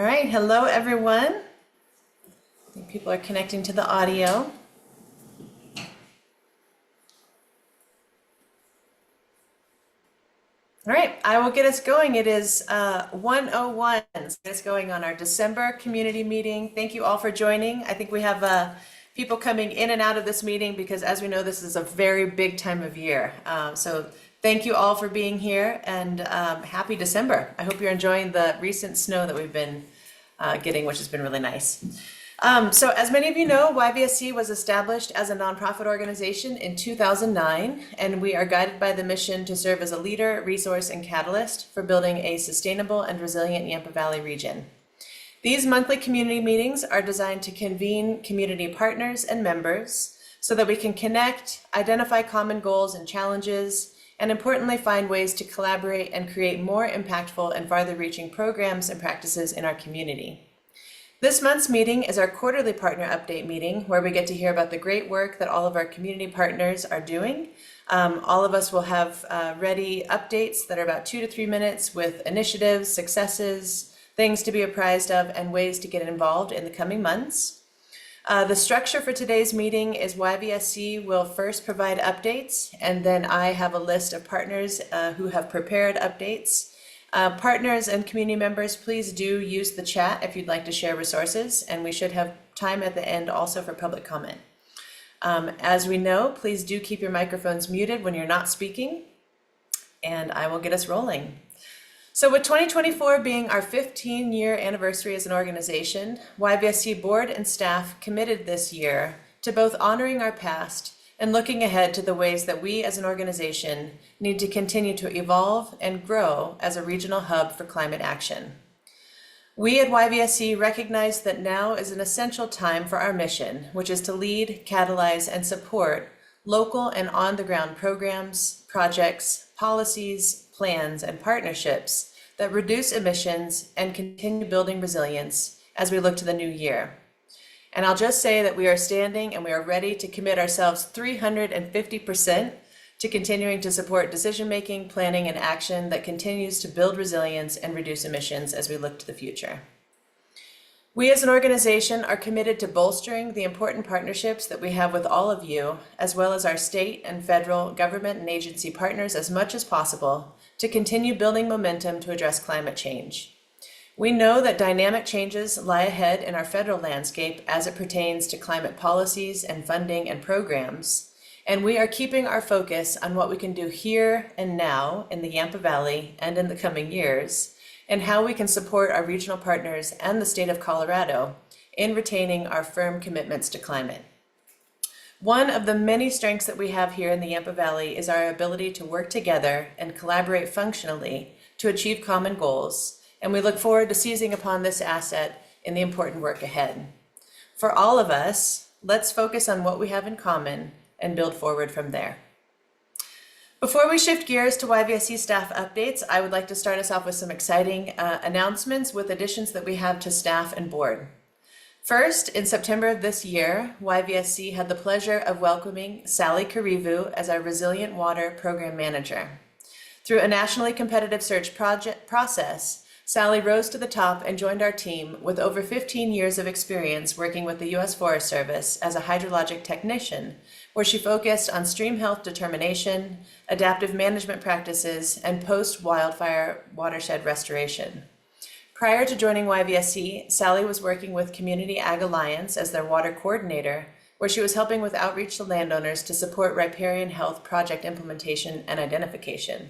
right, hello everyone. I think people are connecting to the audio. All right, I will get us going. It is 1:01. So it's going on our December community meeting. Thank you all for joining. I think we have people coming in and out of this meeting because, as we know, this is a very big time of year. So thank you all for being here, and happy December. I hope you're enjoying the recent snow that we've been getting, which has been really nice. So as many of you know, YVSC was established as a nonprofit organization in 2009, and we are guided by the mission to serve as a leader, resource, and catalyst for building a sustainable and resilient Yampa Valley region. These monthly community meetings are designed to convene community partners and members so that we can connect, identify common goals and challenges, and importantly, find ways to collaborate and create more impactful and farther-reaching programs and practices in our community. This month's meeting is our quarterly partner update meeting, where we get to hear about the great work that all of our community partners are doing. All of us will have ready updates that are about 2 to 3 minutes with initiatives, successes, things to be apprised of, and ways to get involved in the coming months. The structure for today's meeting is YVSC will first provide updates, and then I have a list of partners who have prepared updates. Partners and community members, please do use the chat if you'd like to share resources, and we should have time at the end also for public comment. As we know, please do keep your microphones muted when you're not speaking, and I will get us rolling. So with 2024 being our 15-year anniversary as an organization, YVSC board and staff committed this year to both honoring our past and looking ahead to the ways that we as an organization need to continue to evolve and grow as a regional hub for climate action. We at YVSC recognize that now is an essential time for our mission, which is to lead, catalyze, and support local and on-the-ground programs, projects, policies, plans, and partnerships that reduce emissions and continue building resilience as we look to the new year. And I'll just say that we are standing and we are ready to commit ourselves 350% to continuing to support decision-making, planning, and action that continues to build resilience and reduce emissions as we look to the future. We as an organization are committed to bolstering the important partnerships that we have with all of you, as well as our state and federal government and agency partners as much as possible to continue building momentum to address climate change. We know that dynamic changes lie ahead in our federal landscape as it pertains to climate policies and funding and programs, and we are keeping our focus on what we can do here and now in the Yampa Valley and in the coming years, and how we can support our regional partners and the state of Colorado in retaining our firm commitments to climate. One of the many strengths that we have here in the Yampa Valley is our ability to work together and collaborate functionally to achieve common goals, and we look forward to seizing upon this asset in the important work ahead. For all of us, let's focus on what we have in common and build forward from there. Before we shift gears to YVSC staff updates, I would like to start us off with some exciting announcements with additions that we have to staff and board. First, in September of this year, YVSC had the pleasure of welcoming Sally Karivu as our Resilient Water Program Manager. Through a nationally competitive search process, Sally rose to the top and joined our team with over 15 years of experience working with the U.S. Forest Service as a hydrologic technician, where she focused on stream health determination, adaptive management practices, and post-wildfire watershed restoration. Prior to joining YVSC, Sally was working with Community Ag Alliance as their water coordinator, where she was helping with outreach to landowners to support riparian health project implementation and identification.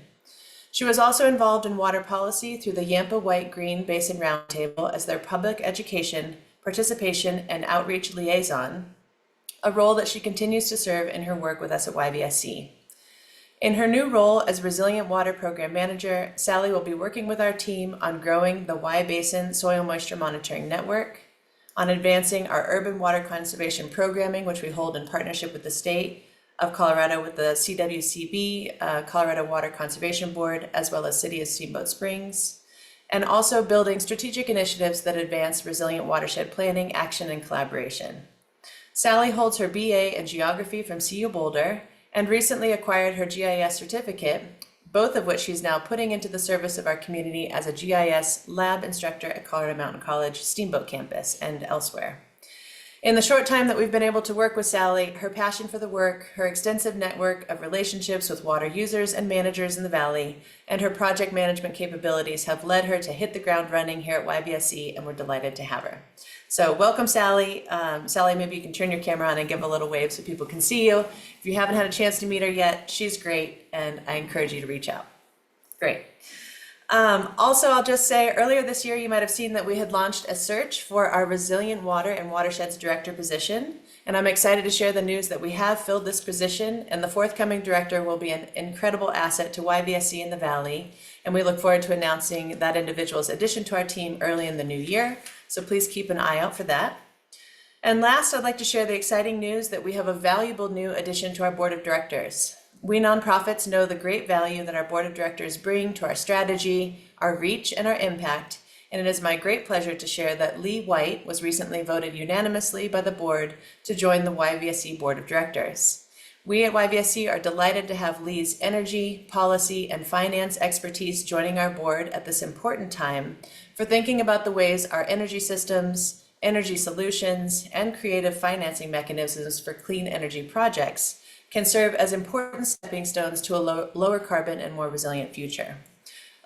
She was also involved in water policy through the Yampa White-Green Basin Roundtable as their public education, participation, and outreach liaison, a role that she continues to serve in her work with us at YVSC. In her new role as Resilient Water Program Manager, Sally will be working with our team on growing the Y Basin Soil Moisture Monitoring Network, on advancing our urban water conservation programming, which we hold in partnership with the state of Colorado with the CWCB, Colorado Water Conservation Board, as well as City of Steamboat Springs, and also building strategic initiatives that advance resilient watershed planning, action, and collaboration. Sally holds her BA in Geography from CU Boulder and recently acquired her GIS certificate both of which she's now putting into the service of our community as a GIS lab instructor at Colorado Mountain College Steamboat Campus and elsewhere. In the short time that we've been able to work with Sally, her passion for the work, her extensive network of relationships with water users and managers in the Valley, and her project management capabilities have led her to hit the ground running here at YVSC, and we're delighted to have her. So welcome, Sally. Sally, maybe you can turn your camera on and give a little wave so people can see you. If you haven't had a chance to meet her yet, she's great, and I encourage you to reach out. Great. Also, I'll just say earlier this year, you might have seen that we had launched a search for our Resilient Water and Watersheds Director position. And I'm excited to share the news that we have filled this position, and the forthcoming director will be an incredible asset to YVSC in the Valley. And we look forward to announcing that individual's addition to our team early in the new year. So please keep an eye out for that. And last, I'd like to share the exciting news that we have a valuable new addition to our board of directors. We nonprofits know the great value that our board of directors bring to our strategy, our reach, and our impact, and it is my great pleasure to share that Lee White was recently voted unanimously by the board to join the YVSC board of directors. We at YVSC are delighted to have Lee's energy, policy, and finance expertise joining our board at this important time for thinking about the ways our energy systems, energy solutions, and creative financing mechanisms for clean energy projects can serve as important stepping stones to a lower carbon and more resilient future.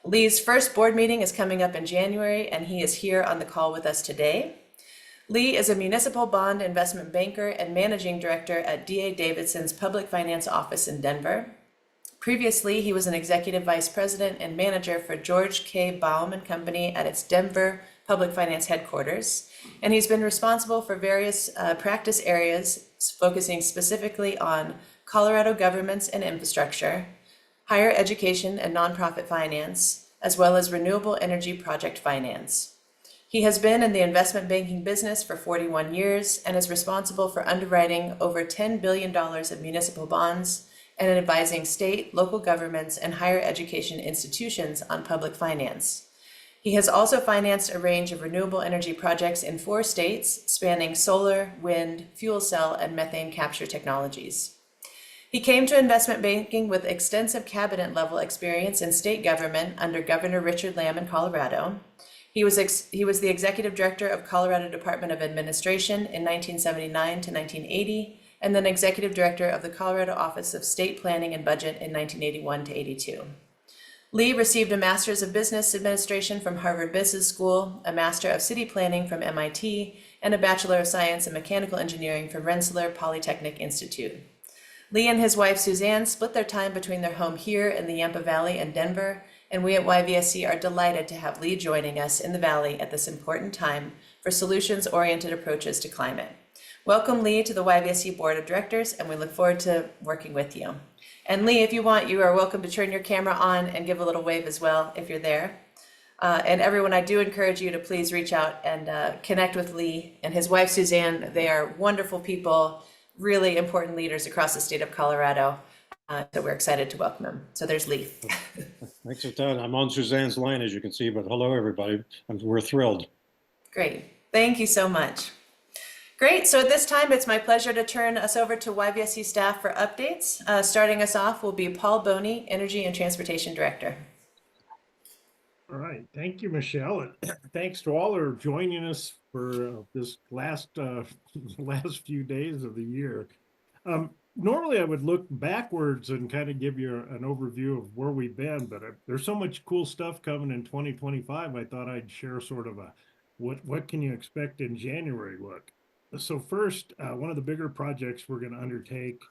Lee's first board meeting is coming up in January, and he is here on the call with us today. Lee is a municipal bond investment banker and managing director at D.A. Davidson's Public Finance Office in Denver. Previously, he was an executive vice president and manager for George K. Baum and Company at its Denver Public Finance headquarters, and he's been responsible for various practice areas focusing specifically on Colorado governments and infrastructure, higher education and nonprofit finance, as well as renewable energy project finance. He has been in the investment banking business for 41 years and is responsible for underwriting over $10 billion of municipal bonds and advising state, local governments, and higher education institutions on public finance. He has also financed a range of renewable energy projects in 4 states, spanning solar, wind, fuel cell, and methane capture technologies. He came to investment banking with extensive cabinet-level experience in state government under Governor Richard Lamb in Colorado. He was the executive director of Colorado Department of Administration in 1979 to 1980, and then executive director of the Colorado Office of State Planning and Budget in 1981 to 82. Lee received a Master's of Business Administration from Harvard Business School, a Master of City Planning from MIT, and a Bachelor of Science in Mechanical Engineering from Rensselaer Polytechnic Institute. Lee and his wife Suzanne split their time between their home here in the Yampa Valley and Denver, and we at YVSC are delighted to have Lee joining us in the Valley at this important time for solutions-oriented approaches to climate. Welcome, Lee, to the YVSC Board of Directors, and we look forward to working with you. And Lee, if you want, you are welcome to turn your camera on and give a little wave as well if you're there. And everyone, I do encourage you to please reach out and connect with Lee and his wife Suzanne. They are wonderful people, really important leaders across the state of Colorado. So we're excited to welcome them. So there's Lee. Thanks for that. I'm on Suzanne's line, as you can see, but hello, everybody. We're thrilled. Great. Thank you so much. Great. So at this time, it's my pleasure to turn us over to YVSC staff for updates. Starting us off will be Paul Boney, Energy and Transportation Director. All right. Thank you, Michelle. And thanks to all who are joining us for this last few days of the year. Normally, I would look backwards and kind of give you an overview of where we've been, but there's so much cool stuff coming in 2025. I thought I'd share sort of a what can you expect in January look. So first, one of the bigger projects we're going to undertake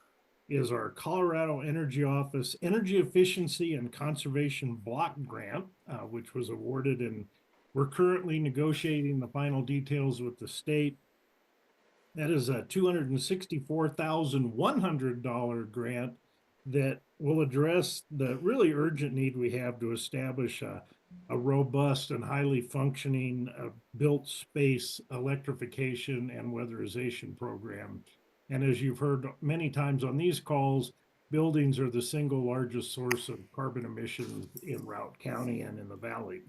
is our Colorado Energy Office Energy Efficiency and Conservation Block Grant, which was awarded, and we're currently negotiating the final details with the state. That is a $264,100 grant that will address the really urgent need we have to establish a robust and highly functioning built space electrification and weatherization program. And as you've heard many times on these calls, buildings are the single largest source of carbon emissions in Routt County and in the Valley.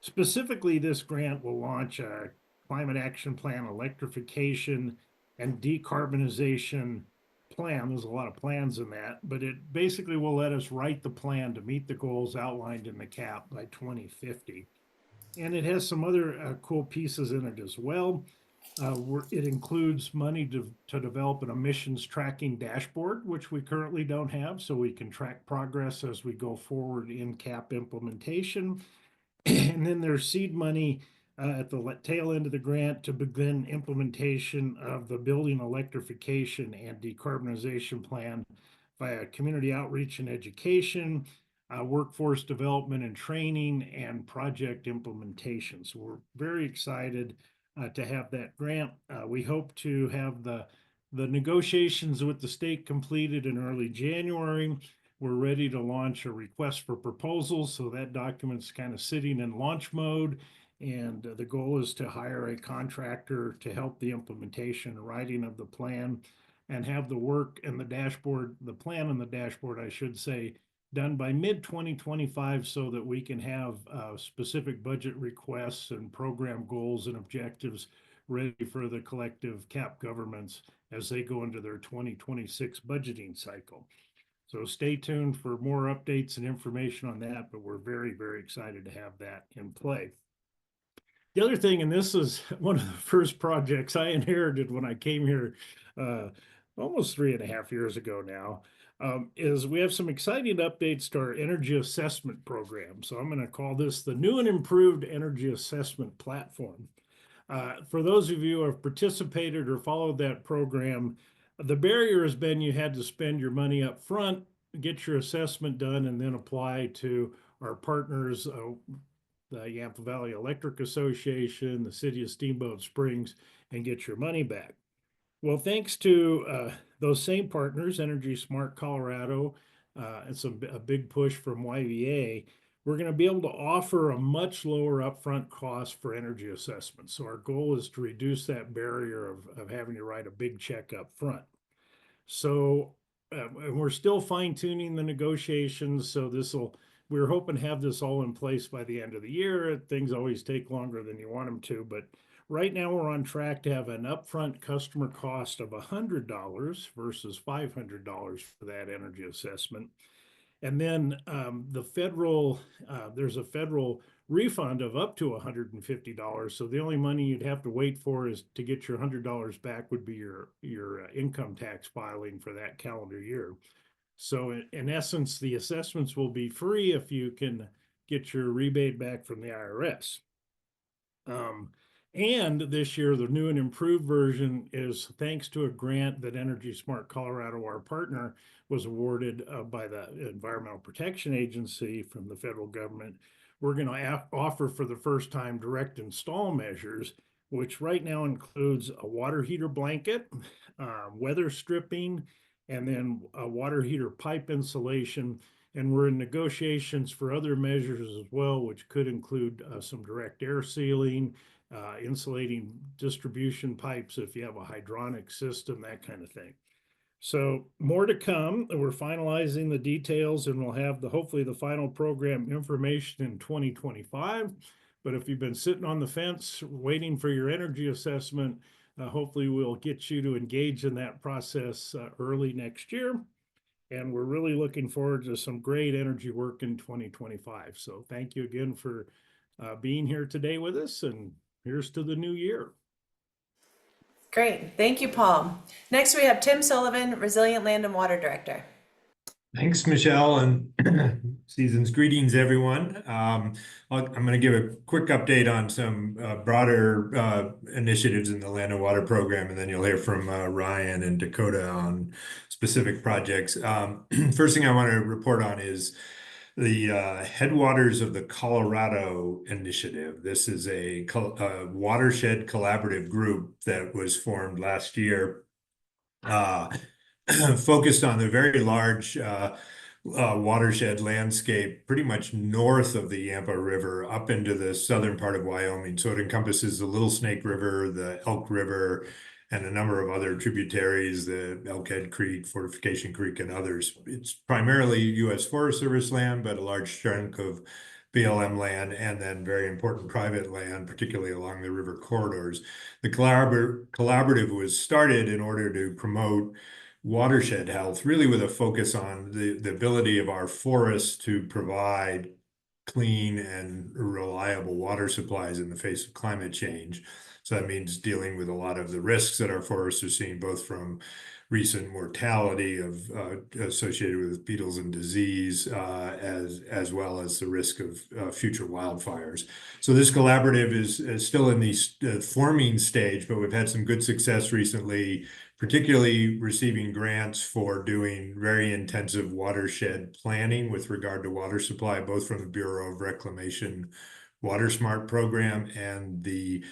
Specifically, this grant will launch a climate action plan, electrification and decarbonization plan. There's a lot of plans in that, but it basically will let us write the plan to meet the goals outlined in the CAP by 2050. And it has some other cool pieces in it as well. It includes money to develop an emissions tracking dashboard, which we currently don't have, so we can track progress as we go forward in CAP implementation. And then there's seed money at the tail end of the grant to begin implementation of the building electrification and decarbonization plan via community outreach and education, workforce development and training, and project implementation. So we're very excited to have that grant. We hope to have the negotiations with the state completed in early January. We're ready to launch a request for proposals, so that document's kind of sitting in launch mode. And the goal is to hire a contractor to help the implementation and writing of the plan, and have the work and the dashboard, the plan and the dashboard, I should say, done by mid-2025, so that we can have specific budget requests and program goals and objectives ready for the collective CAP governments as they go into their 2026 budgeting cycle. So stay tuned for more updates and information on that, but we're very, very excited to have that in play. The other thing, and this is one of the first projects I inherited when I came here almost 3.5 years ago now, is we have some exciting updates to our energy assessment program. So I'm going to call this the new and improved energy assessment platform. For those of you who have participated or followed that program, the barrier has been you had to spend your money up front, get your assessment done, and then apply to our partners, the Yampa Valley Electric Association, the City of Steamboat Springs, and get your money back. Well, thanks to those same partners, Energy Smart Colorado, and a big push from YVA, we're going to be able to offer a much lower upfront cost for energy assessments. So our goal is to reduce that barrier of having to write a big check up front. So and we're still fine tuning the negotiations. So we're hoping to have this all in place by the end of the year. Things always take longer than you want them to, but right now we're on track to have an upfront customer cost of $100 versus $500 for that energy assessment. And then there's a federal refund of up to $150. So the only money you'd have to wait for is to get your $100 back would be your income tax filing for that calendar year. So in essence, the assessments will be free if you can get your rebate back from the IRS. And this year, the new and improved version is thanks to a grant that Energy Smart Colorado, our partner, was awarded by the Environmental Protection Agency from the federal government. We're going to offer for the first time direct install measures, which right now includes a water heater blanket, weather stripping, and then a water heater pipe insulation. And we're in negotiations for other measures as well, which could include some direct air sealing, insulating distribution pipes if you have a hydronic system, that kind of thing. So more to come. We're finalizing the details, and we'll have hopefully the final program information in 2025. But if you've been sitting on the fence waiting for your energy assessment, hopefully we'll get you to engage in that process early next year. And we're really looking forward to some great energy work in 2025. So thank you again for being here today with us, and here's to the new year. Great. Thank you, Paul. Next, we have Tim Sullivan, Resilient Land and Water Director. Thanks, Michelle, and season's greetings, everyone. I'm going to give a quick update on some broader initiatives in the Land and Water Program, and then you'll hear from Ryan and Dakota on specific projects. First thing I want to report on is the Headwaters of the Colorado initiative. This is a watershed collaborative group that was formed last year, focused on the very large watershed landscape pretty much north of the Yampa River up into the southern part of Wyoming. So it encompasses the Little Snake River, the Elk River, and a number of other tributaries, the Elkhead Creek, Fortification Creek, and others. It's primarily U.S. Forest Service land, but a large chunk of BLM land, and then very important private land, particularly along the river corridors. The collaborative was started in order to promote watershed health, really with a focus on the ability of our forests to provide clean and reliable water supplies in the face of climate change. So that means dealing with a lot of the risks that our forests are seeing, both from recent mortality of associated with beetles and disease, as well as the risk of future wildfires. So this collaborative is still in the forming stage, but we've had some good success recently, particularly receiving grants for doing very intensive watershed planning with regard to water supply, both from the Bureau of Reclamation Water Smart program and the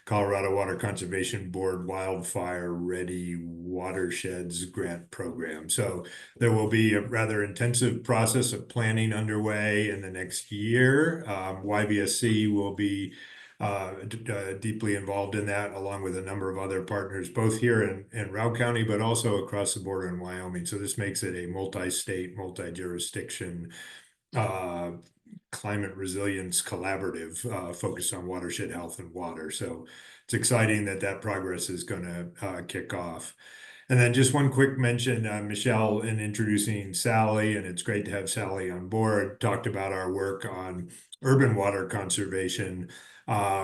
Colorado Water Conservation Board Wildfire Ready Watersheds Grant Program. So there will be a rather intensive process of planning underway in the next year. YVSC will be deeply involved in that, along with a number of other partners, both here in Route County, but also across the border in Wyoming. So this makes it a multi-state, multi-jurisdiction climate resilience collaborative focused on watershed health and water. So it's exciting that that progress is going to kick off. And then just one quick mention, Michelle, in introducing Sally, and it's great to have Sally on board, talked about our work on urban water conservation.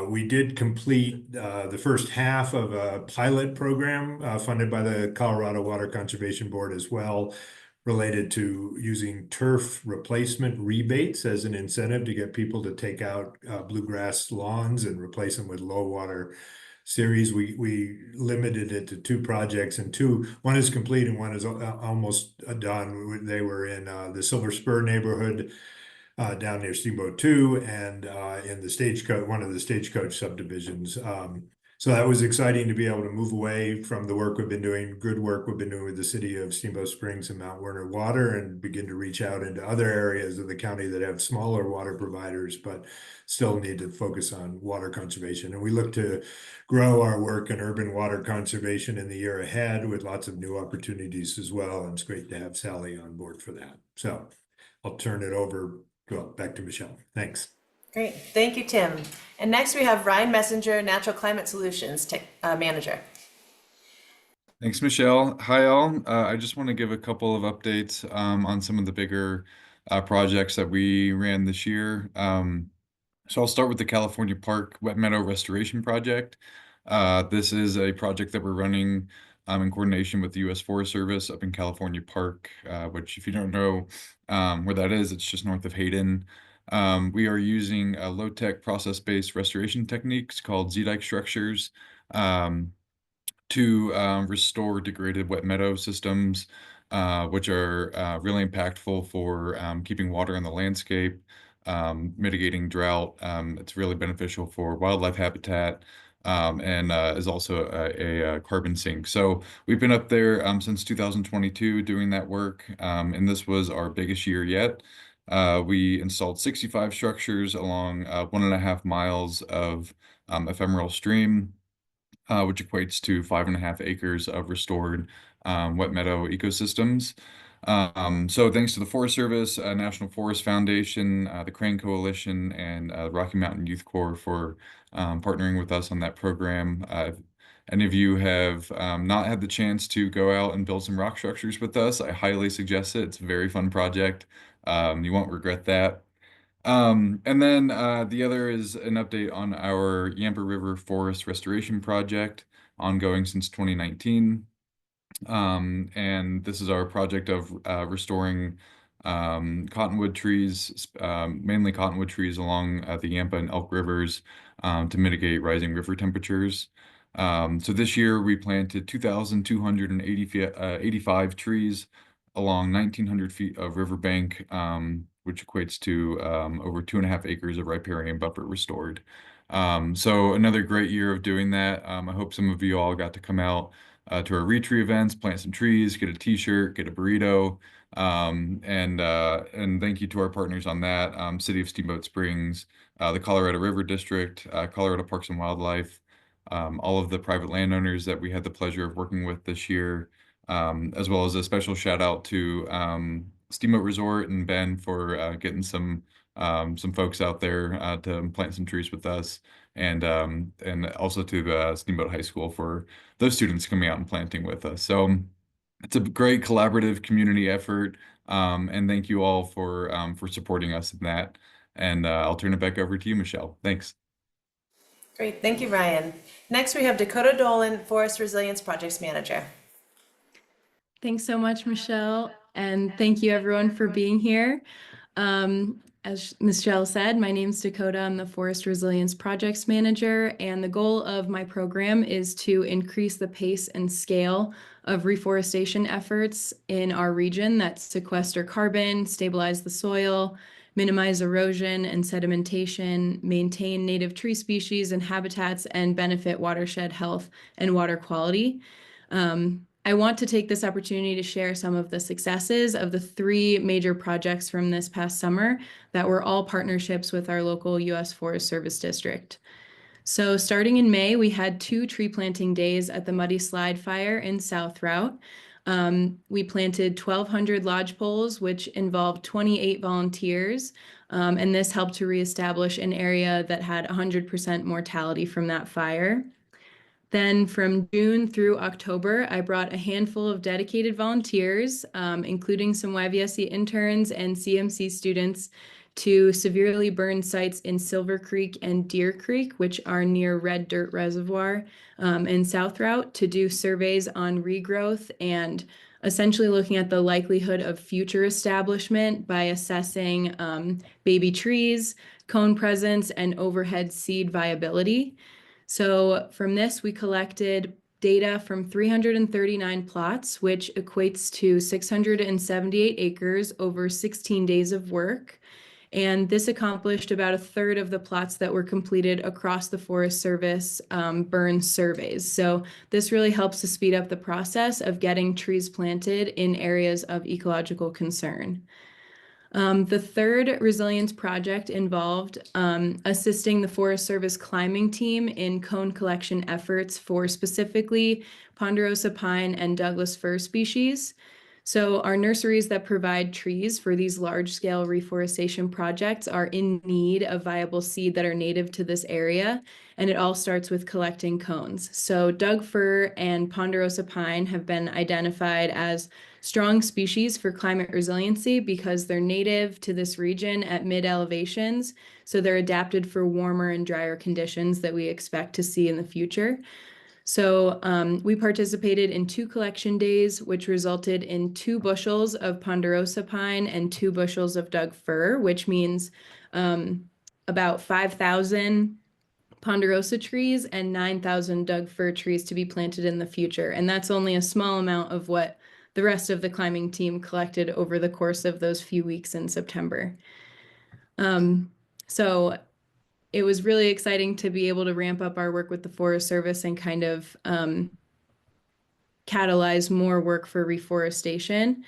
We did complete the first half of a pilot program funded by the Colorado Water Conservation Board as well, related to using turf replacement rebates as an incentive to get people to take out bluegrass lawns and replace them with low water series. We limited it to 2 projects, and one is complete and one is almost done. They were in the Silver Spur neighborhood down near Steamboat 2 and in the Stagecoach, one of the Stagecoach subdivisions. So that was exciting to be able to move away from the work we've been doing, good work we've been doing with the city of Steamboat Springs and Mount Werner Water, and begin to reach out into other areas of the county that have smaller water providers, but still need to focus on water conservation. And we look to grow our work in urban water conservation in the year ahead with lots of new opportunities as well. And it's great to have Sally on board for that. So I'll turn it over, back to Michelle. Thanks. Great, thank you, Tim. And next we have Ryan Messenger, Natural Climate Solutions Manager. Thanks, Michelle. Hi, all. I just want to give a couple of updates on some of the bigger projects that we ran this year. So I'll start with the California Park Wet Meadow Restoration Project. This is a project that we're running in coordination with the U.S. Forest Service up in California Park, which, if you don't know where that is, it's just north of Hayden. We are using low-tech process-based restoration techniques called Z-dike structures to restore degraded wet meadow systems, which are really impactful for keeping water in the landscape, mitigating drought. It's really beneficial for wildlife habitat, and is also a carbon sink. So we've been up there since 2022 doing that work, and this was our biggest year yet. We installed 65 structures along 1.5 miles of ephemeral stream, which equates to 5.5 acres of restored wet meadow ecosystems. So thanks to the Forest Service, National Forest Foundation, the Crane Coalition, and Rocky Mountain Youth Corps for partnering with us on that program. If any of you have not had the chance to go out and build some rock structures with us, I highly suggest it. It's a very fun project. You won't regret that. And then the other is an update on our Yampa River Forest Restoration Project, ongoing since 2019. And this is our project of restoring cottonwood trees, mainly cottonwood trees along the Yampa and Elk Rivers to mitigate rising river temperatures. So this year we planted 2,285 trees along 1,900 feet of riverbank, which equates to over 2.5 acres of riparian buffer restored. So another great year of doing that. I hope some of you all got to come out to our retree events, plant some trees, get a t-shirt, get a burrito, and thank you to our partners on that, City of Steamboat Springs, the Colorado River District, Colorado Parks and Wildlife, all of the private landowners that we had the pleasure of working with this year, as well as a special shout out to Steamboat Resort and Ben for getting some folks out there to plant some trees with us, and also to the Steamboat High School for those students coming out and planting with us. So It's a great collaborative community effort, and thank you all for supporting us in that. And I'll turn it back over to you, Michelle. Thanks. Great, thank you, Ryan. Next, we have Dakota Dolan, Forest Resilience Projects Manager. Thanks so much, Michelle, and thank you everyone for being here. As Michelle said, my name's Dakota. I'm the Forest Resilience Projects Manager, and the goal of my program is to increase the pace and scale of reforestation efforts in our region that sequester carbon, stabilize the soil, minimize erosion and sedimentation, maintain native tree species and habitats, and benefit watershed health and water quality. I want to take this opportunity to share some of the successes of the 3 major projects from this past summer that were all partnerships with our local U.S. Forest Service district. So starting in May, we had 2 tree planting days at the Muddy Slide Fire in South Route. We planted 1,200 lodge poles, which involved 28 volunteers, and this helped to reestablish an area that had 100% mortality from that fire. Then from June through October, I brought a handful of dedicated volunteers, including some YVSC interns and CMC students, to severely burned sites in Silver Creek and Deer Creek, which are near Red Dirt Reservoir in South Route, to do surveys on regrowth and essentially looking at the likelihood of future establishment by assessing baby trees, cone presence, and overhead seed viability. So from this, we collected data from 339 plots, which equates to 678 acres over 16 days of work. And this accomplished about 1/3 of the plots that were completed across the Forest Service burn surveys. So this really helps to speed up the process of getting trees planted in areas of ecological concern. The 3rd resilience project involved assisting the Forest Service climbing team in cone collection efforts for specifically ponderosa pine and Douglas fir species. So our nurseries that provide trees for these large-scale reforestation projects are in need of viable seed that are native to this area, and it all starts with collecting cones. So Doug fir and ponderosa pine have been identified as strong species for climate resiliency because they're native to this region at mid-elevations, so they're adapted for warmer and drier conditions that we expect to see in the future. So we participated in 2 collection days, which resulted in 2 bushels of ponderosa pine and 2 bushels of Doug fir, which means about 5,000 ponderosa trees and 9,000 Doug fir trees to be planted in the future. And that's only a small amount of what the rest of the climbing team collected over the course of those few weeks in September. So it was really exciting to be able to ramp up our work with the Forest Service and kind of catalyze more work for reforestation.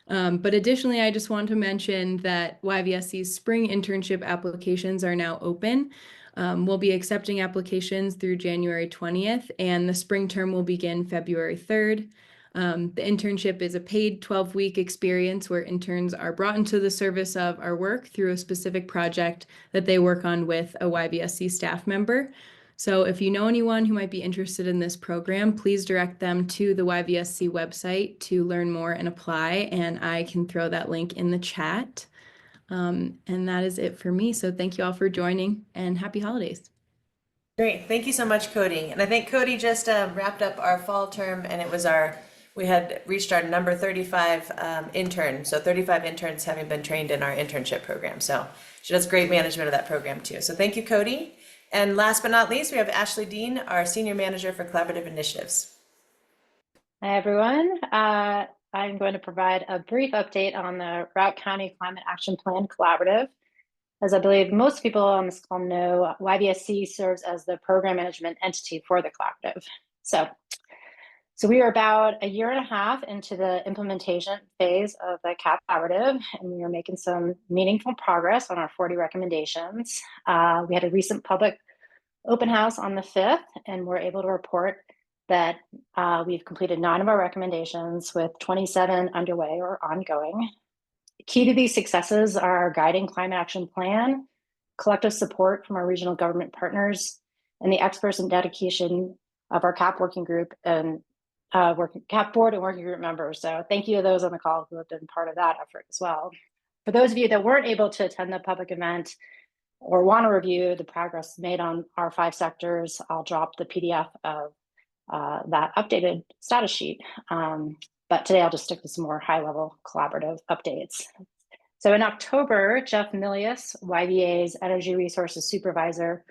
But additionally, I just want to mention that YVSC's spring internship applications are now open. We'll be accepting applications through January 20th, and the spring term will begin February 3rd. The internship is a paid 12-week experience where interns are brought into the service of our work through a specific project that they work on with a YVSC staff member. So if you know anyone who might be interested in this program, please direct them to the YVSC website to learn more and apply, and I can throw that link in the chat. And that is it for me. So thank you all for joining, and happy holidays. Great, thank you so much, Cody. And I think Cody just wrapped up our fall term, and it was we had reached our number 35 intern. So 35 interns having been trained in our internship program. So she does great management of that program too. So thank you, Cody. And last but not least, we have Ashley Dean, our Senior Manager for Collaborative Initiatives. Hi, everyone. I'm going to provide a brief update on the Routt County Climate Action Plan Collaborative. As I believe most people on this call know, YVSC serves as the program management entity for the collaborative. So we are about a year and a half into the implementation phase of the CAP collaborative, and we are making some meaningful progress on our 40 recommendations. We had a recent public open house on the 5th, and we're able to report that we've completed 9 of our recommendations with 27 underway or ongoing. Key to these successes are our guiding climate action plan, collective support from our regional government partners, and the experts and dedication of our CAP working group and CAP board and working group members. So thank you to those on the call who have been part of that effort as well. For those of you that weren't able to attend the public event or want to review the progress made on our 5 sectors, I'll drop the PDF of that updated status sheet. But today I'll just stick with some more high-level collaborative updates. So in October, Jeff Milius, YVA's Energy Resources Supervisor,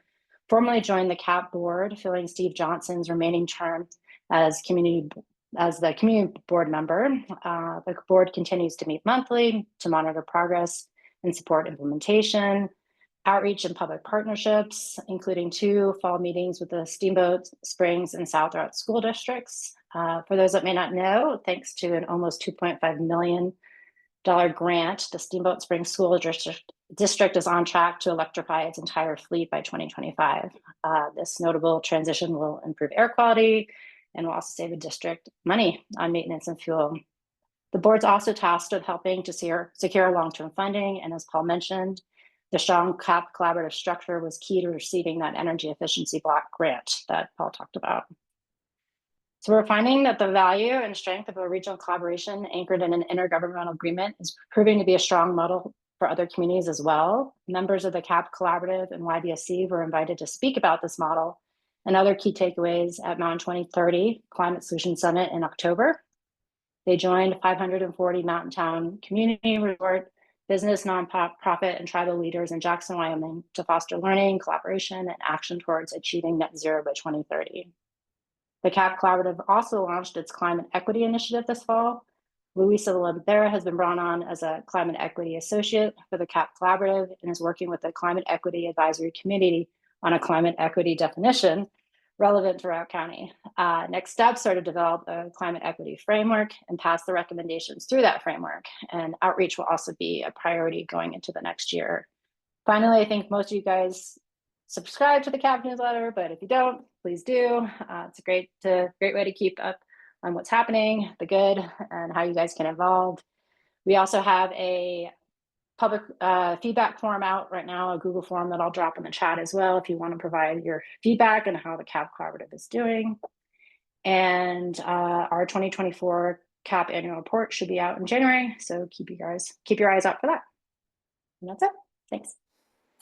formally joined the CAP board, filling Steve Johnson's remaining term as the community board member. The board continues to meet monthly to monitor progress and support implementation, outreach and public partnerships, including 2 fall meetings with the Steamboat Springs and South Route school districts. For those that may not know, thanks to an almost $2.5 million grant, the Steamboat Springs School District is on track to electrify its entire fleet by 2025. This notable transition will improve air quality and will also save the district money on maintenance and fuel. The board's also tasked with helping to secure long-term funding, and as Paul mentioned, the strong CAP collaborative structure was key to receiving that energy efficiency block grant that Paul talked about. So we're finding that the value and strength of a regional collaboration anchored in an intergovernmental agreement is proving to be a strong model for other communities as well. Members of the CAP Collaborative and YVSC were invited to speak about this model and other key takeaways at Mountain 2030 Climate Solution Summit in October. They joined 540 Mountain Town community resort, business, nonprofit, and tribal leaders in Jackson, Wyoming to foster learning, collaboration, and action towards achieving net zero by 2030. The CAP Collaborative also launched its Climate Equity Initiative this fall. Luisa Lambera has been brought on as a Climate Equity Associate for the CAP Collaborative and is working with the Climate Equity Advisory Committee on a climate equity definition relevant to Routt County. Next steps are to develop a climate equity framework and pass the recommendations through that framework. And outreach will also be a priority going into the next year. Finally, I think most of you guys subscribe to the CAP newsletter, but if you don't, please do. It's a great way to keep up on what's happening, the good, and how you guys can evolve. We also have a public feedback form out right now, a Google form that I'll drop in the chat as well if you want to provide your feedback on how the CAP Collaborative is doing. And our 2024 CAP annual report should be out in January, so keep your eyes out for that. And that's it. Thanks.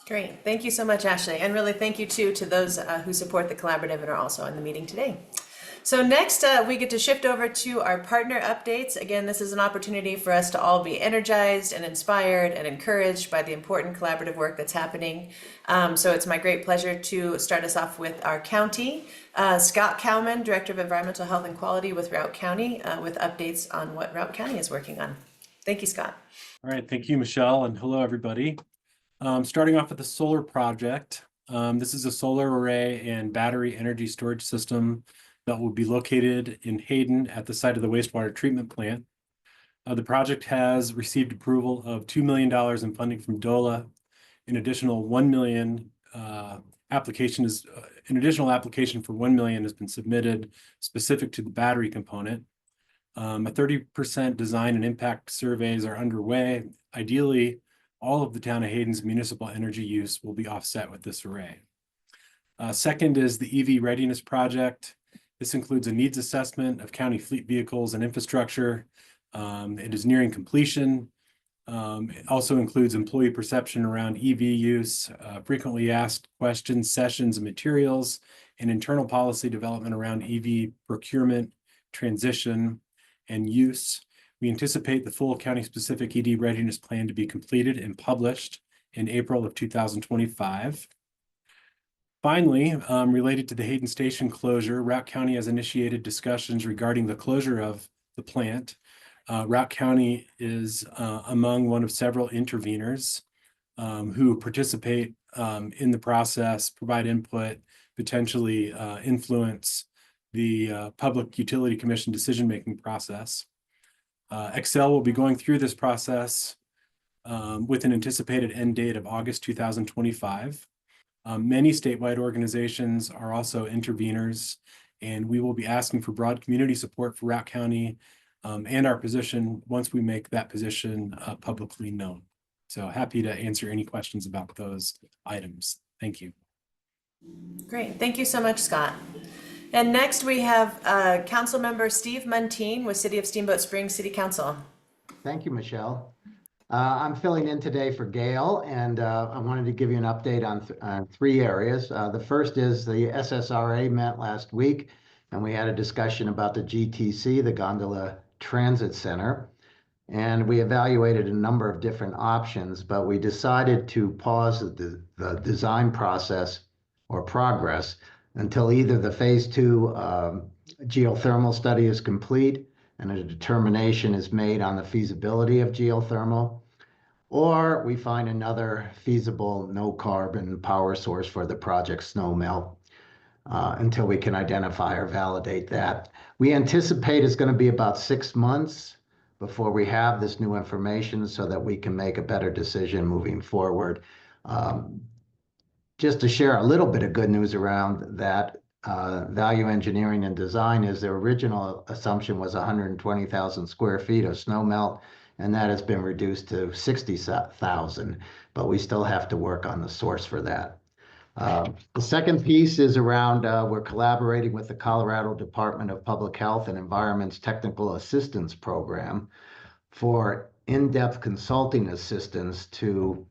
Great. Thank you so much, Ashley. And really thank you too to those who support the collaborative and are also in the meeting today. So next, we get to shift over to our partner updates. Again, this is an opportunity for us to all be energized and inspired and encouraged by the important collaborative work that's happening. So it's my great pleasure to start us off with our county. Scott Cowman, Director of Environmental Health and Quality with Routt County, with updates on what Routt County is working on. Thank you, Scott. All right, thank you, Michelle, and hello, everybody. Starting off with the solar project. This is a solar array and battery energy storage system that will be located in Hayden at the site of the wastewater treatment plant. The project has received approval of $2 million in funding from DOLA. An additional $1 million application for $1 million has been submitted specific to the battery component. A 30% design and impact surveys are underway. Ideally, all of the town of Hayden's municipal energy use will be offset with this array. Second is the EV readiness project. This includes a needs assessment of county fleet vehicles and infrastructure. It is nearing completion. It also includes employee perception around EV use, frequently asked questions, sessions, and materials, and internal policy development around EV procurement, transition, and use. We anticipate the full county-specific ED readiness plan to be completed and published in April of 2025. Finally, related to the Hayden Station closure, Routt County has initiated discussions regarding the closure of the plant. Routt County is among one of several interveners who participate in the process, provide input, potentially influence the Public Utility Commission decision-making process. Excel will be going through this process with an anticipated end date of August 2025. Many statewide organizations are also interveners, and we will be asking for broad community support for Routt County and our position once we make that position publicly known. So happy to answer any questions about those items. Thank you. Great. Thank you so much, Scott. And next we have Council Member Steve Muntean with City of Steamboat Springs City Council. Thank you, Michelle. I'm filling in today for Gail, and I wanted to give you an update on three areas. The first is the SSRA met last week, and we had a discussion about the GTC, the Gondola Transit Center, and we evaluated a number of different options, but we decided to pause the design process or progress until either the phase 2 geothermal study is complete and a determination is made on the feasibility of geothermal, or we find another feasible no carbon power source for the project snow melt until we can identify or validate that. We anticipate it's going to be about 6 months before we have this new information so that we can make a better decision moving forward. Just to share a little bit of good news around that, value engineering and design is their original assumption was 120,000 square feet of snow melt, and that has been reduced to 60,000, but we still have to work on the source for that. The second piece is around, we're collaborating with the Colorado Department of Public Health and Environment's Technical Assistance Program for in-depth consulting assistance to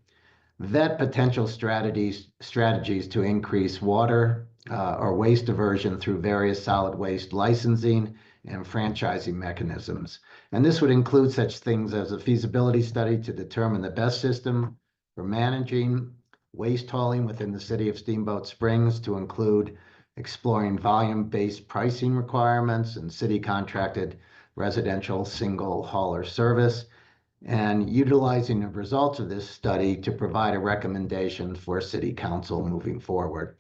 vet potential strategies to increase water or waste diversion through various solid waste licensing and franchising mechanisms. And this would include such things as a feasibility study to determine the best system for managing waste hauling within the city of Steamboat Springs, to include exploring volume-based pricing requirements and city contracted residential single hauler service, and utilizing the results of this study to provide a recommendation for city council moving forward.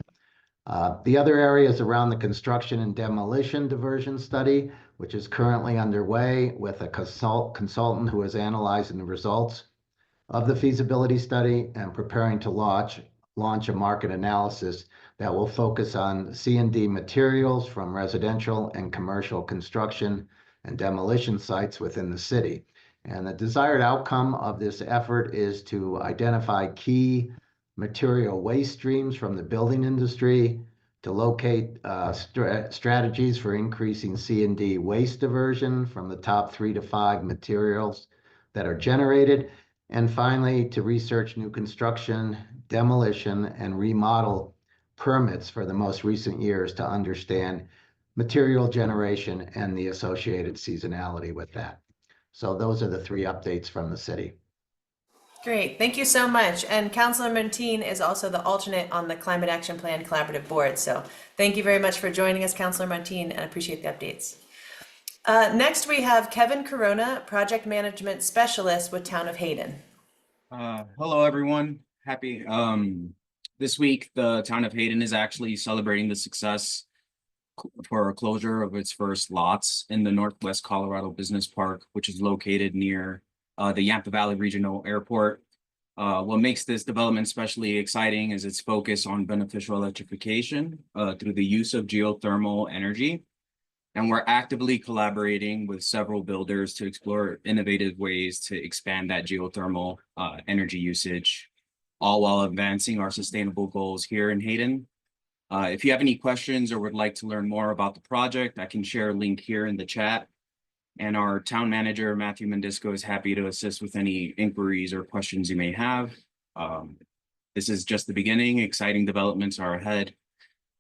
The other area is around the construction and demolition diversion study, which is currently underway with a consultant who is analyzing the results of the feasibility study and preparing to launch a market analysis that will focus on C&D materials from residential and commercial construction and demolition sites within the city. And the desired outcome of this effort is to identify key material waste streams from the building industry, to locate strategies for increasing C&D waste diversion from the top 3 to 5 materials that are generated, and finally, to research new construction, demolition, and remodel permits for the most recent years to understand material generation and the associated seasonality with that. So those are the three updates from the city. Great, thank you so much. And Councilor Muntean is also the alternate on the Climate Action Plan Collaborative Board. So thank you very much for joining us, Councilor Muntean, and I appreciate the updates. Next, we have Kevin Corona, Project Management Specialist with Town of Hayden. Hello, everyone. Happy. This week, the Town of Hayden is actually celebrating the success for a closure of its first lots in the Northwest Colorado Business Park, which is located near the Yampa Valley Regional Airport. What makes this development especially exciting is its focus on beneficial electrification through the use of geothermal energy. And we're actively collaborating with several builders to explore innovative ways to expand that geothermal energy usage, all while advancing our sustainable goals here in Hayden. If you have any questions or would like to learn more about the project, I can share a link here in the chat. And our town manager, Matthew Mendisco, is happy to assist with any inquiries or questions you may have. This is just the beginning. Exciting developments are ahead.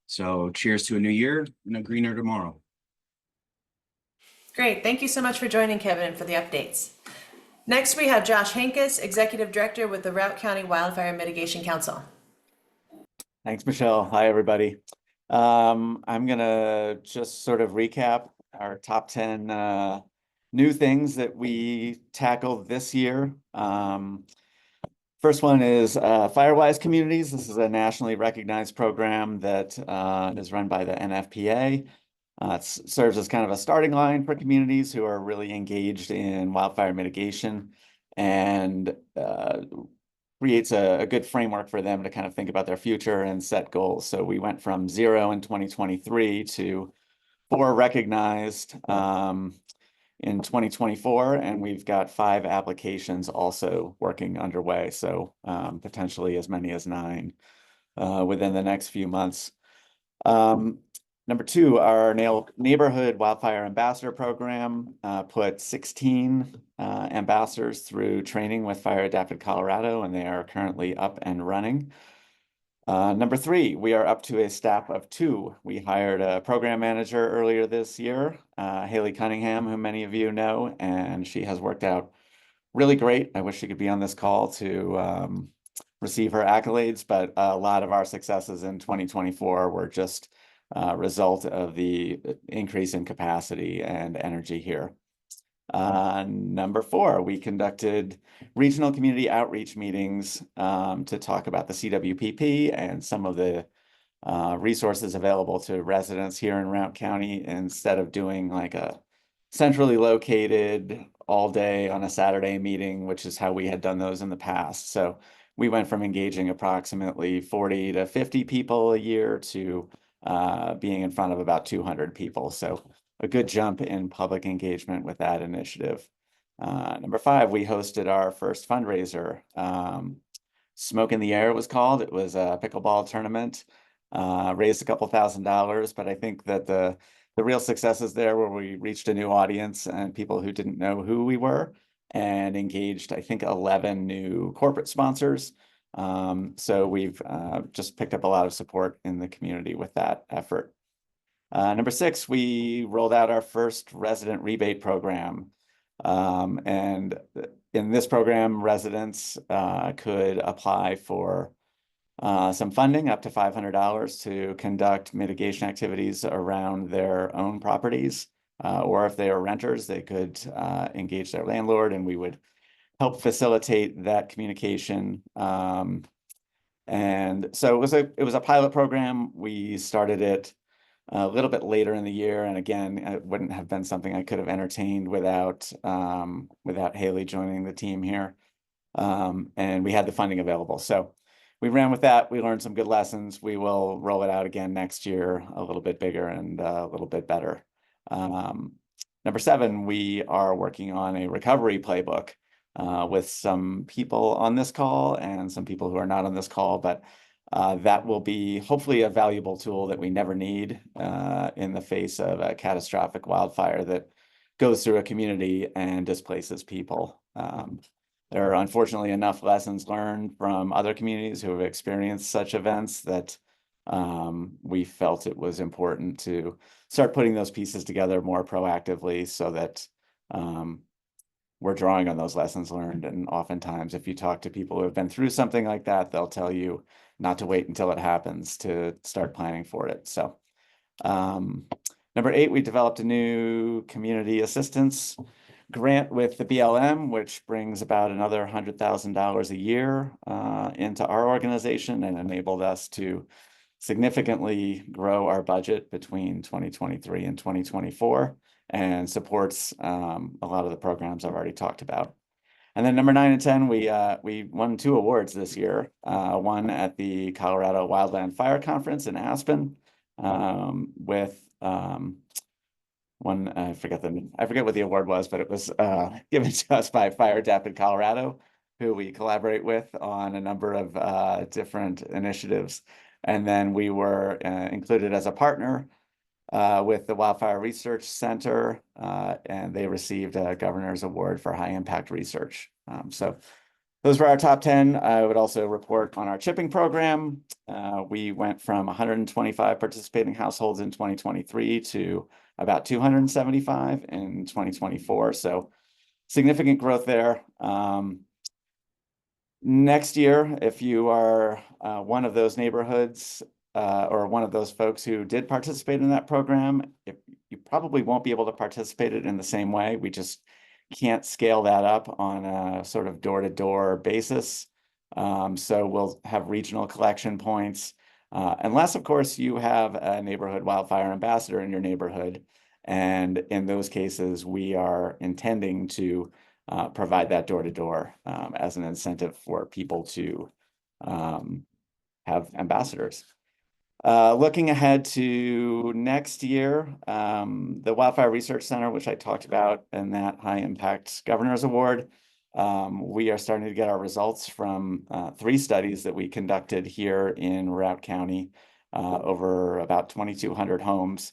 So cheers to a new year and a greener tomorrow. Great, thank you so much for joining, Kevin, and for the updates. Next, we have Josh Hankus, Executive Director with the Routt County Wildfire Mitigation Council. Thanks, Michelle. Hi, everybody. I'm gonna just sort of recap our top 10 new things that we tackled this year. First one is Firewise Communities. This is a nationally recognized program that is run by the NFPA. It serves as kind of a starting line for communities who are really engaged in wildfire mitigation, and creates a good framework for them to kind of think about their future and set goals. So we went from 0 in 2023 to 4 recognized in 2024, and we've got 5 applications also working underway. So potentially as many as 9 within the next few months. Number two, our neighborhood wildfire ambassador program put 16 ambassadors through training with Fire Adapted Colorado, and they are currently up and running. Number three, we are up to a staff of 2. We hired a program manager earlier this year, Haley Cunningham, who many of you know, and she has worked out really great. I wish she could be on this call to receive her accolades, but a lot of our successes in 2024 were just a result of the increase in capacity and energy here. Number 4, we conducted regional community outreach meetings to talk about the CWPP and some of the resources available to residents here in Routt County, instead of doing like a centrally located all day on a Saturday meeting, which is how we had done those in the past. So we went from engaging approximately 40 to 50 people a year to being in front of about 200 people. So a good jump in public engagement with that initiative. Number 5, we hosted our first fundraiser. Smoke in the Air, it was called. It was a pickleball tournament, raised a couple $1,000s, but I think that the real successes there were we reached a new audience and people who didn't know who we were, and engaged, I think, 11 new corporate sponsors. So we've just picked up a lot of support in the community with that effort. Number 6, we rolled out our first resident rebate program. And in this program, residents could apply for some funding up to $500 to conduct mitigation activities around their own properties. Or if they are renters, they could engage their landlord, and we would help facilitate that communication. And so it was a pilot program. We started it a little bit later in the year, and again, it wouldn't have been something I could have entertained without Haley joining the team here. And we had the funding available, so we ran with that. We learned some good lessons. We will roll it out again next year, a little bit bigger and a little bit better. Number 7, we are working on a recovery playbook with some people on this call and some people who are not on this call, but that will be hopefully a valuable tool that we never need in the face of a catastrophic wildfire that goes through a community and displaces people. There are unfortunately enough lessons learned from other communities who have experienced such events that we felt it was important to start putting those pieces together more proactively, so that we're drawing on those lessons learned. And oftentimes, if you talk to people who have been through something like that, they'll tell you not to wait until it happens to start planning for it. So number 8, we developed a new community assistance grant with the BLM, which brings about another $100,000 a year into our organization, and enabled us to significantly grow our budget between 2023 and 2024, and supports a lot of the programs I've already talked about. And then number 9 and 10, we won 2 awards this year. One at the Colorado Wildland Fire Conference in Aspen, with one, I forget what the award was, but it was given to us by Fire Adapted Colorado, who we collaborate with on a number of different initiatives. And then we were included as a partner with the Wildfire Research Center, and they received a Governor's Award for High Impact Research. So those were our top 10. I would also report on our chipping program. We went from 125 participating households in 2023 to about 275 in 2024. So significant growth there. Next year, if you are one of those neighborhoods or one of those folks who did participate in that program, you probably won't be able to participate in the same way. We just can't scale that up on a sort of door-to-door basis. So we'll have regional collection points, unless, of course, you have a neighborhood wildfire ambassador in your neighborhood. And in those cases, we are intending to provide that door-to-door as an incentive for people to have ambassadors. Looking ahead to next year, the Wildfire Research Center, which I talked about in that High Impact Governor's Award, we are starting to get our results from 3 studies that we conducted here in Routt County. over about 2,200 homes.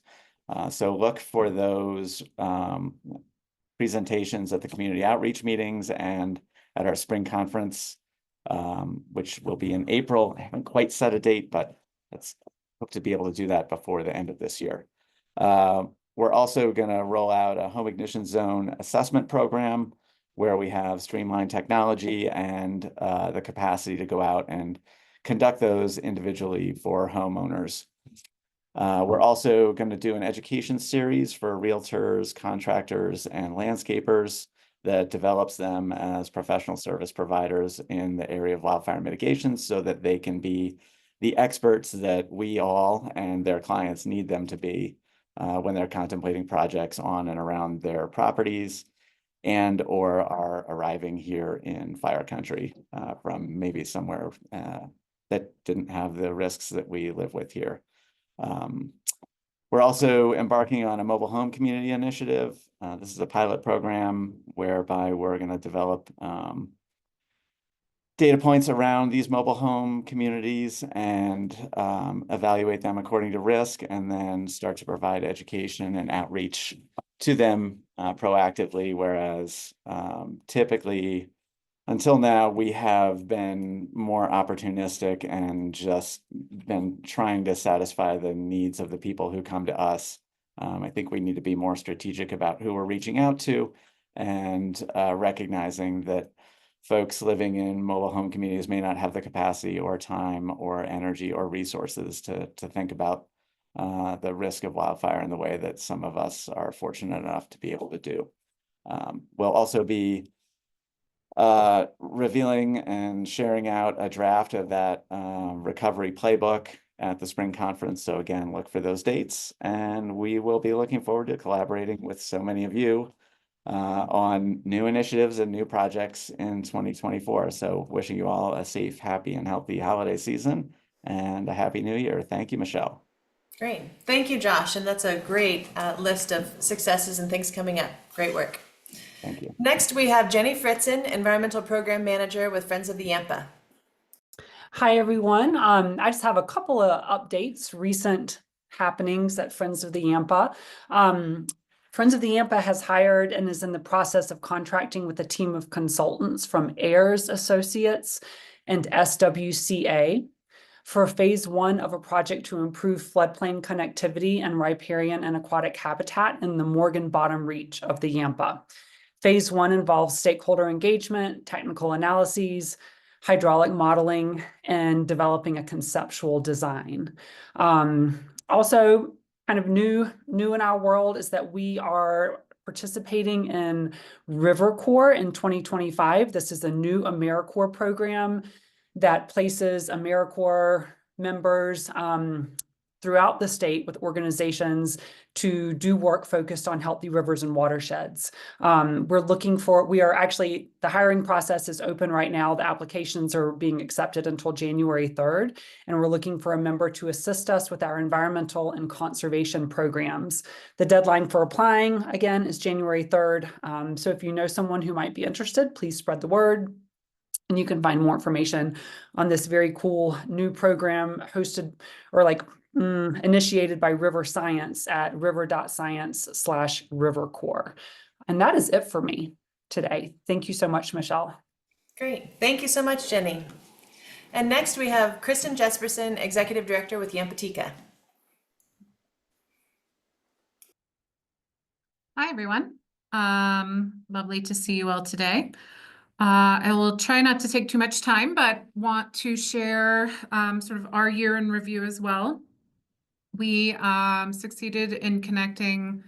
So look for those presentations at the community outreach meetings and at our spring conference, which will be in April. I haven't quite set a date, but let's hope to be able to do that before the end of this year. We're also going to roll out a home ignition zone assessment program where we have streamlined technology and the capacity to go out and conduct those individually for homeowners. We're also going to do an education series for realtors, contractors, and landscapers that develops them as professional service providers in the area of wildfire mitigation so that they can be the experts that we all and their clients need them to be when they're contemplating projects on and around their properties and or are arriving here in fire country from maybe somewhere that didn't have the risks that we live with here. We're also embarking on a mobile home community initiative. This is a pilot program whereby we're going to develop data points around these mobile home communities and evaluate them according to risk, and then start to provide education and outreach to them proactively, whereas typically until now, we have been more opportunistic and just been trying to satisfy the needs of the people who come to us. I think we need to be more strategic about who we're reaching out to and recognizing that folks living in mobile home communities may not have the capacity or time or energy or resources to think about the risk of wildfire in the way that some of us are fortunate enough to be able to do. We'll also be revealing and sharing out a draft of that recovery playbook at the spring conference. So again, look for those dates, and we will be looking forward to collaborating with so many of you on new initiatives and new projects in 2024. So wishing you all a safe, happy, and healthy holiday season and a happy new year. Thank you, Michelle. Great. Thank you, Josh. And that's a great list of successes and things coming up. Great work. Thank you. Next, we have Jenny Fritzen, Environmental Program Manager with Friends of the Yampa. Hi, everyone. I just have a couple of updates, recent happenings at Friends of the Yampa. Friends of the Yampa has hired and is in the process of contracting with a team of consultants from Ayers Associates and SWCA for phase 1 of a project to improve floodplain connectivity and riparian and aquatic habitat in the Morgan Bottom Reach of the Yampa. Phase 1 involves stakeholder engagement, technical analyses, hydraulic modeling, and developing a conceptual design. Also, kind of new in our world is that we are participating in River Corps in 2025. This is a new AmeriCorps program that places AmeriCorps members throughout the state with organizations to do work focused on healthy rivers and watersheds. We are actually, the hiring process is open right now. The applications are being accepted until January 3rd, and we're looking for a member to assist us with our environmental and conservation programs. The deadline for applying, again, is January 3rd. So if you know someone who might be interested, please spread the word. And you can find more information on this very cool new program hosted or initiated by River Science at river.science/rivercorps. And that is it for me today. Thank you so much, Michelle. Great. Thank you so much, Jenny. And next we have Kristen Jesperson, Executive Director with Yampatika. Hi, everyone. Lovely to see you all today. I will try not to take too much time, but want to share sort of our year in review as well. We succeeded in connecting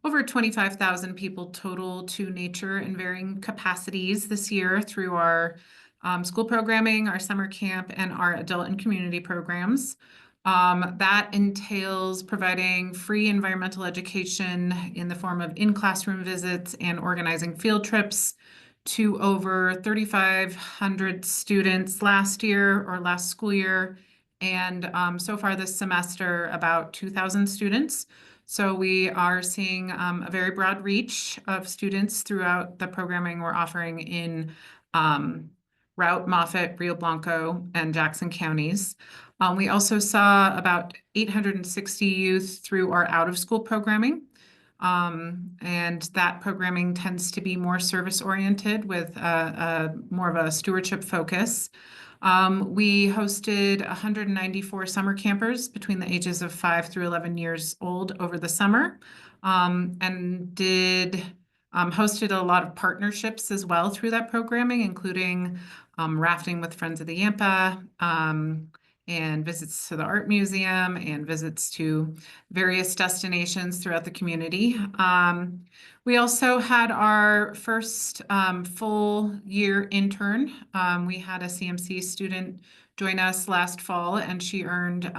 over 25,000 people total to nature in varying capacities this year through our school programming, our summer camp, and our adult and community programs. That entails providing free environmental education in the form of in-classroom visits and organizing field trips to over 3,500 students last year or last school year, and so far this semester about 2,000 students. So we are seeing a very broad reach of students throughout the programming we're offering in Routt, Moffat, Rio Blanco, and Jackson counties. We also saw about 860 youth through our out-of-school programming. And that programming tends to be more service-oriented with more of a stewardship focus. We hosted 194 summer campers between the ages of 5 through 11 years old over the summer, and hosted a lot of partnerships as well through that programming, including rafting with Friends of the Yampa, and visits to the art museum and visits to various destinations throughout the community. We also had our first full year intern. We had a CMC student join us last fall, and she earned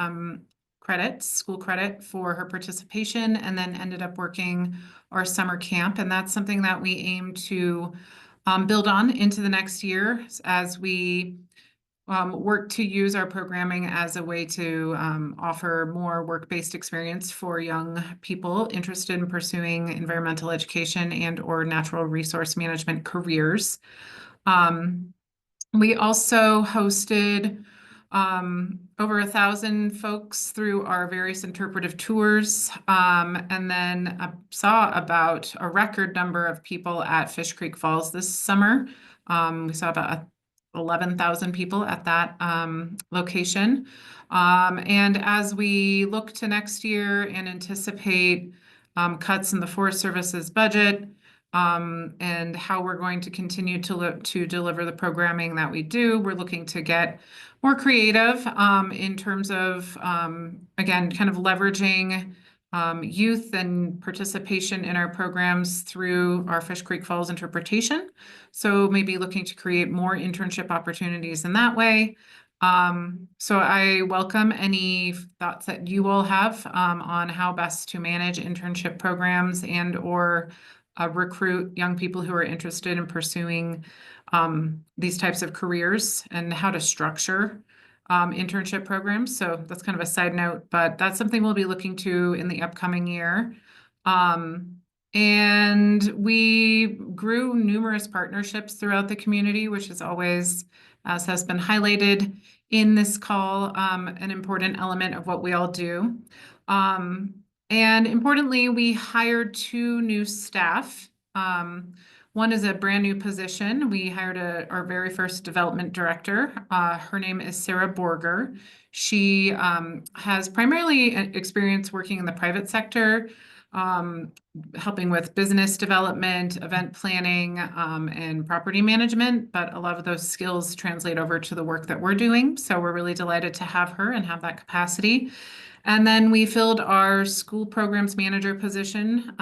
school credit for her participation, and then ended up working our summer camp. And that's something that we aim to build on into the next year as we work to use our programming as a way to offer more work-based experience for young people interested in pursuing environmental education and/or natural resource management careers. We also hosted over 1,000 folks through our various interpretive tours, and then saw about a record number of people at Fish Creek Falls this summer. We saw about 11,000 people at that location. And as we look to next year and anticipate cuts in the Forest Service's budget, and how we're going to continue to deliver the programming that we do, we're looking to get more creative in terms of, again, kind of leveraging youth and participation in our programs through our Fish Creek Falls interpretation. So maybe looking to create more internship opportunities in that way. So I welcome any thoughts that you all have on how best to manage internship programs and/or recruit young people who are interested in pursuing these types of careers, and how to structure internship programs. So that's kind of a side note, but that's something we'll be looking to in the upcoming year. And we grew numerous partnerships throughout the community, which is always, as has been highlighted in this call, an important element of what we all do. And importantly, we hired 2 new staff. One is a brand new position. We hired our very first development director. Her name is Sarah Borger. She has primarily experience working in the private sector, helping with business development, event planning, and property management, but a lot of those skills translate over to the work that we're doing. So we're really delighted to have her and have that capacity. And then we filled our school programs manager position.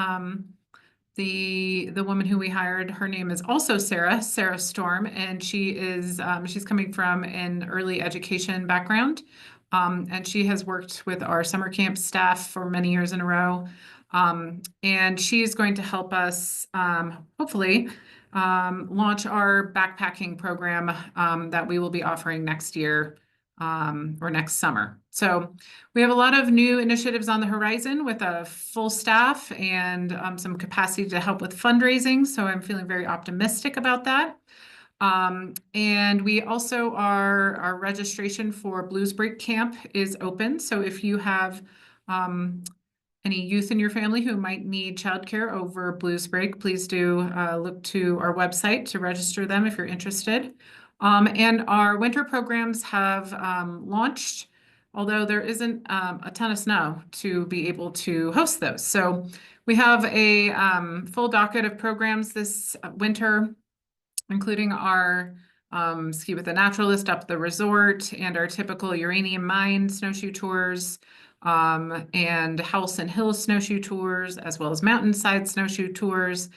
The woman who we hired, her name is also Sarah Storm, and she's coming from an early education background. And she has worked with our summer camp staff for many years in a row. And she's going to help us, hopefully, launch our backpacking program that we will be offering next year, or next summer. So we have a lot of new initiatives on the horizon with a full staff and some capacity to help with fundraising. So I'm feeling very optimistic about that. And we also our registration for Blues Break Camp is open. So if you have any youth in your family who might need childcare over Blues Break, please do look to our website to register them if you're interested. And our winter programs have launched, although there isn't a ton of snow to be able to host those. So we have a full docket of programs this winter, including our Ski with a Naturalist up the resort and our typical uranium mine snowshoe tours, and House and Hill snowshoe tours, as well as mountainside snowshoe tours.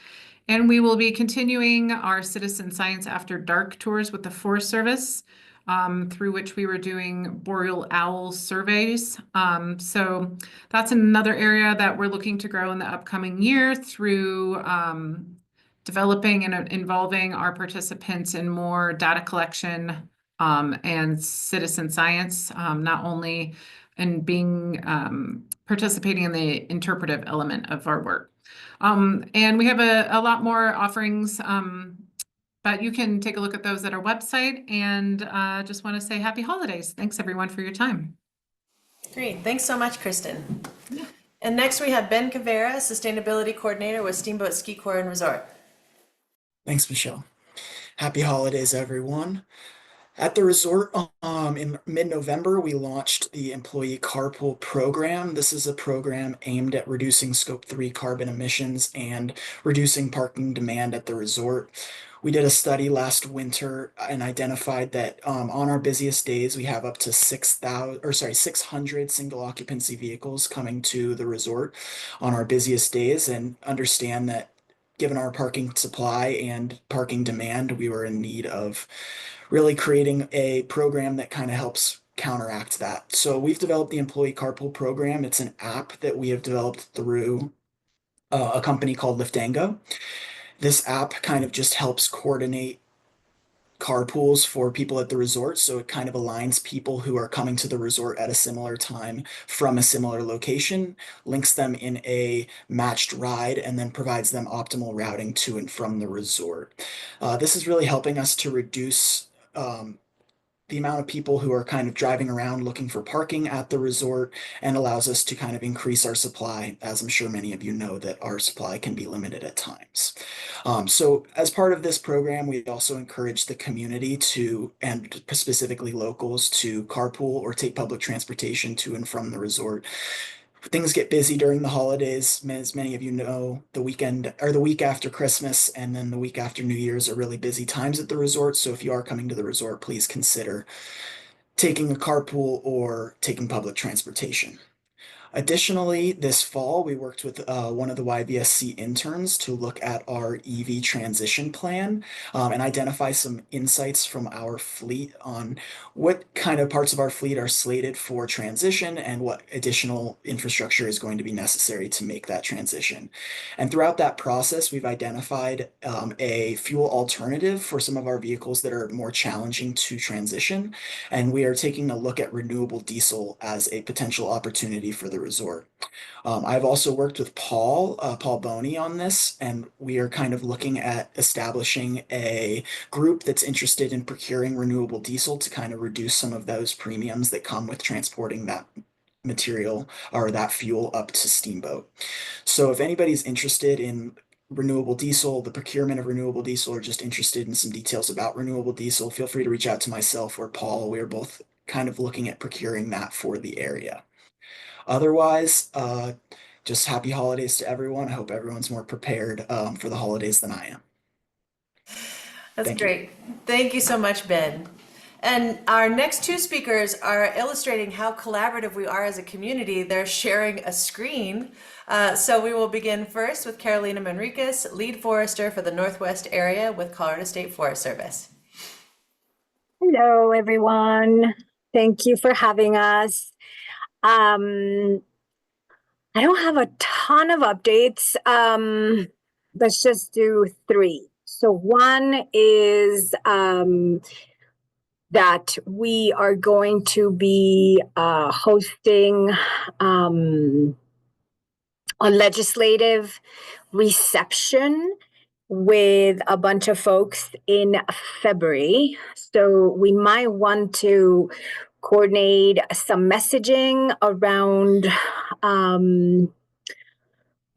And we will be continuing our Citizen Science After Dark tours with the Forest Service, through which we were doing boreal owl surveys. So that's another area that we're looking to grow in the upcoming year through developing and involving our participants in more data collection and citizen science, not only in being participating in the interpretive element of our work. And we have a lot more offerings But you can take a look at those at our website, and just want to say happy holidays. Thanks everyone for your time. Great. Thanks so much, Kristen. Yeah. And next we have Ben Cavera, Sustainability Coordinator with Steamboat Ski Corps and Resort. Thanks, Michelle. Happy holidays, everyone. At the resort, in mid-November, we launched the Employee Carpool Program. This is a program aimed at reducing Scope 3 carbon emissions and reducing parking demand at the resort. We did a study last winter and identified that on our busiest days, we have up to 600 single occupancy vehicles coming to the resort on our busiest days, and understand that given our parking supply and parking demand, we were in need of really creating a program that kind of helps counteract that. So we've developed the Employee Carpool Program. It's an app that we have developed through a company called Liftango. This app kind of just helps coordinate carpools for people at the resort. So it kind of aligns people who are coming to the resort at a similar time from a similar location, links them in a matched ride, and then provides them optimal routing to and from the resort. This is really helping us to reduce the amount of people who are kind of driving around looking for parking at the resort, and allows us to kind of increase our supply, as I'm sure many of you know that our supply can be limited at times. So as part of this program, we also encourage the community to, and specifically locals, to carpool or take public transportation to and from the resort. Things get busy during the holidays. As many of you know, the weekend or the week after Christmas and then the week after New Year's are really busy times at the resort. So if you are coming to the resort, please consider taking a carpool or taking public transportation. Additionally, this fall, we worked with one of the YVSC interns to look at our EV transition plan and identify some insights from our fleet on what kind of parts of our fleet are slated for transition and what additional infrastructure is going to be necessary to make that transition. And throughout that process, we've identified a fuel alternative for some of our vehicles that are more challenging to transition. And we are taking a look at renewable diesel as a potential opportunity for the resort. I've also worked with Paul Boney on this, and we are kind of looking at establishing a group that's interested in procuring renewable diesel to kind of reduce some of those premiums that come with transporting that material or that fuel up to Steamboat. So if anybody's interested in renewable diesel, the procurement of renewable diesel, or just interested in some details about renewable diesel, feel free to reach out to myself or Paul. We are both kind of looking at procuring that for the area. Otherwise, just happy holidays to everyone. I hope everyone's more prepared for the holidays than I am. That's great. Thank you so much, Ben. And our next two speakers are illustrating how collaborative we are as a community. They're sharing a screen. So we will begin first with Carolina Manriquez, lead forester for the Northwest area with Colorado State Forest Service. Hello, everyone. Thank you for having us. I don't have a ton of updates. Let's just do three. So one is that we are going to be hosting a legislative reception with a bunch of folks in February. So we might want to coordinate some messaging around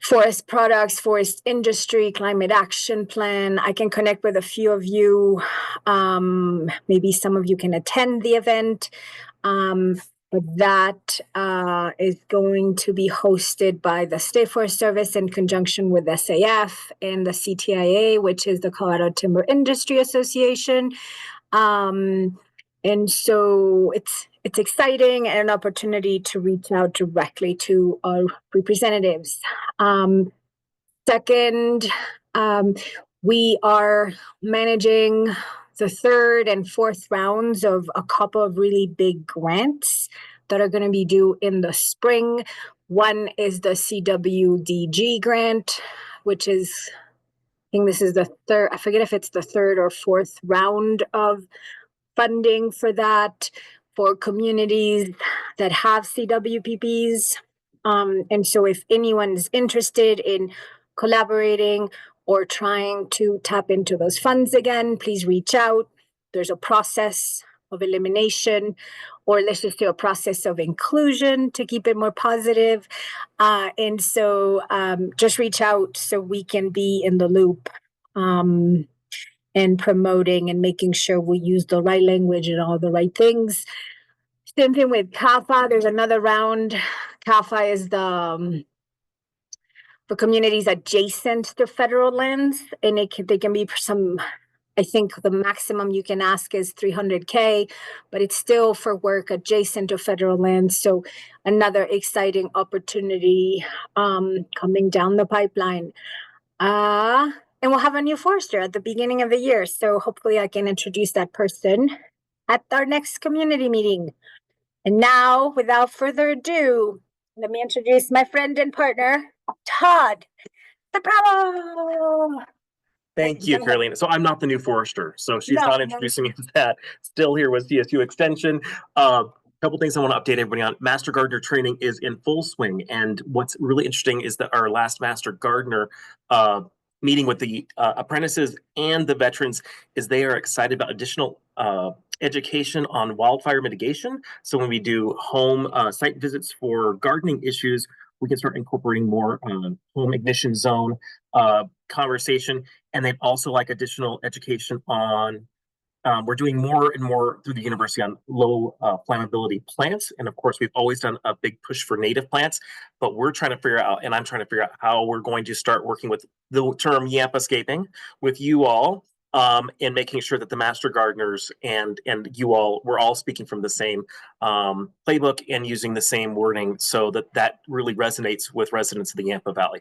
forest products, forest industry, climate action plan. I can connect with a few of you. Maybe some of you can attend the event. But that is going to be hosted by the State Forest Service in conjunction with SAF and the CTIA, which is the Colorado Timber Industry Association. And so it's exciting and an opportunity to reach out directly to our representatives. Second, we are managing the third and fourth rounds of a couple of really big grants that are going to be due in the spring. One is the CWDG grant, which is, I think this is the third, I forget if it's the third or fourth round of funding for that, for communities that have CWPPs. And so if anyone's interested in collaborating or trying to tap into those funds again, please reach out. There's a process of elimination, or let's just do a process of inclusion to keep it more positive. And so just reach out so we can be in the loop and promoting and making sure we use the right language and all the right things. Same thing with CAFA. There's another round. CAFA is the for communities adjacent to federal lands, and they can be some. I think the maximum you can ask is 300K, but it's still for work adjacent to federal lands. So another exciting opportunity coming down the pipeline. And we'll have a new forester at the beginning of the year. So hopefully I can introduce that person at our next community meeting. And now, without further ado, let me introduce my friend and partner, Todd. Bravo! Thank you, Carolina. So I'm not the new forester, so she's not introducing me to that. Still here with CSU Extension. Couple things I want to update everybody on. Master Gardener training is in full swing, and what's really interesting is that our last Master Gardener meeting with the apprentices and the veterans is they are excited about additional education on wildfire mitigation. So when we do home site visits for gardening issues, we can start incorporating more home ignition zone conversation. And they'd also like additional education on, we're doing more and more through the university on low flammability plants. And of course, we've always done a big push for native plants, but we're trying to figure out, and I'm trying to figure out how we're going to start working with the term Yampascaping with you all and making sure that the master gardeners and you all, we're all speaking from the same playbook and using the same wording so that really resonates with residents of the Yampa Valley.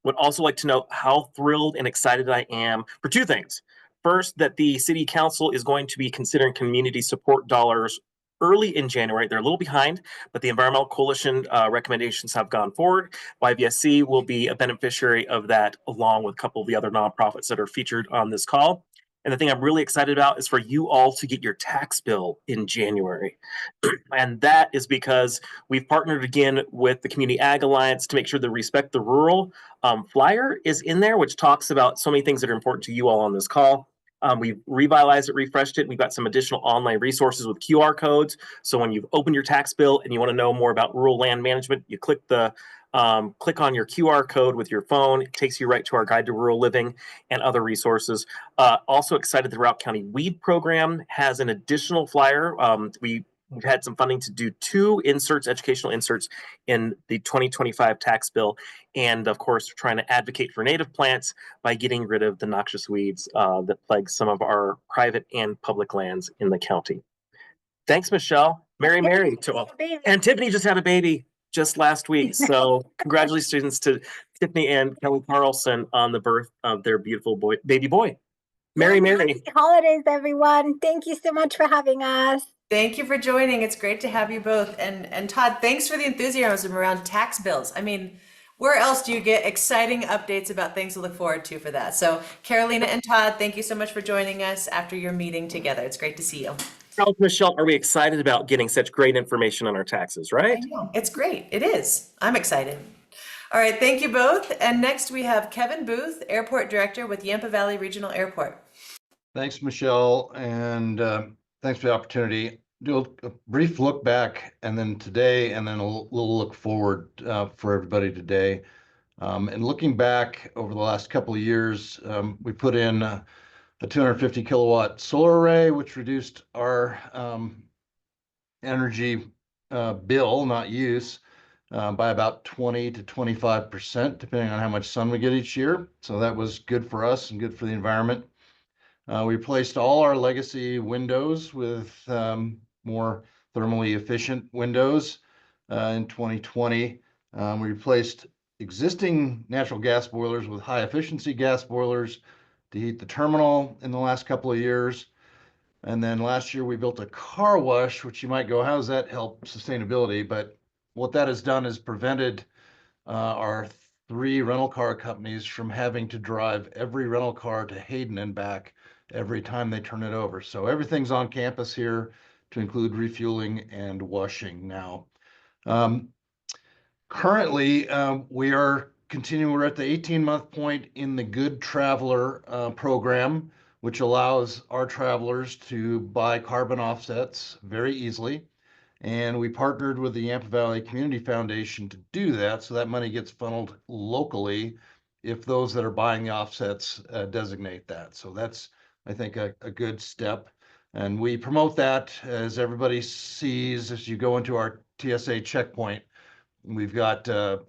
Would also like to know how thrilled and excited I am for two things. First, that the city council is going to be considering community support dollars early in January. They're a little behind, but the Environmental Coalition recommendations have gone forward. YVSC will be a beneficiary of that, along with a couple of the other nonprofits that are featured on this call. And the thing I'm really excited about is for you all to get your tax bill in January. And that is because we've partnered again with the Community Ag Alliance to make sure the Respect the Rural flyer is in there, which talks about so many things that are important to you all on this call. We've revitalized it, refreshed it. And we've got some additional online resources with QR codes. So when you've opened your tax bill and you want to know more about rural land management, you click on your QR code with your phone. It takes you right to our Guide to Rural Living and other resources. Also excited the Routt County Weed Program has an additional flyer. We've had some funding to do 2 inserts, educational inserts in the 2025 tax bill. And of course, we're trying to advocate for native plants by getting rid of the noxious weeds that plague some of our private and public lands in the county. Thanks, Michelle. Mary to all. And Tiffany just had a baby just last week. So congratulations to Tiffany and Kelly Carlson on the birth of their beautiful baby boy. Mary. Happy holidays, everyone. Thank you so much for having us. Thank you for joining. It's great to have you both. And Todd, thanks for the enthusiasm around tax bills. I mean, where else do you get exciting updates about things to look forward to for that? So Carolina and Todd, thank you so much for joining us after your meeting together. It's great to see you. Michelle, are we excited about getting such great information on our taxes, right? I know. It's great. It is. I'm excited. All right. Thank you both. And next we have Kevin Booth, Airport Director with Yampa Valley Regional Airport. Thanks, Michelle, and thanks for the opportunity. Do a brief look back and then today, and then a little look forward for everybody today. And looking back over the last couple of years, we put in a 250 kilowatt solar array, which reduced our energy bill, not use, by about 20 to 25%, depending on how much sun we get each year. So that was good for us and good for the environment. We replaced all our legacy windows with more thermally efficient windows in 2020. We replaced existing natural gas boilers with high efficiency gas boilers to heat the terminal in the last couple of years. And then last year we built a car wash, which you might go, how does that help sustainability? But what that has done is prevented our 3 rental car companies from having to drive every rental car to Hayden and back every time they turn it over. So everything's on campus here to include refueling and washing now. Currently, we are continuing, we're at the 18-month point in the Good Traveler program, which allows our travelers to buy carbon offsets very easily. And we partnered with the Yampa Valley Community Foundation to do that, so that money gets funneled locally if those that are buying the offsets designate that. So that's, I think, a good step. And we promote that, as everybody sees, as you go into our TSA checkpoint. We've got the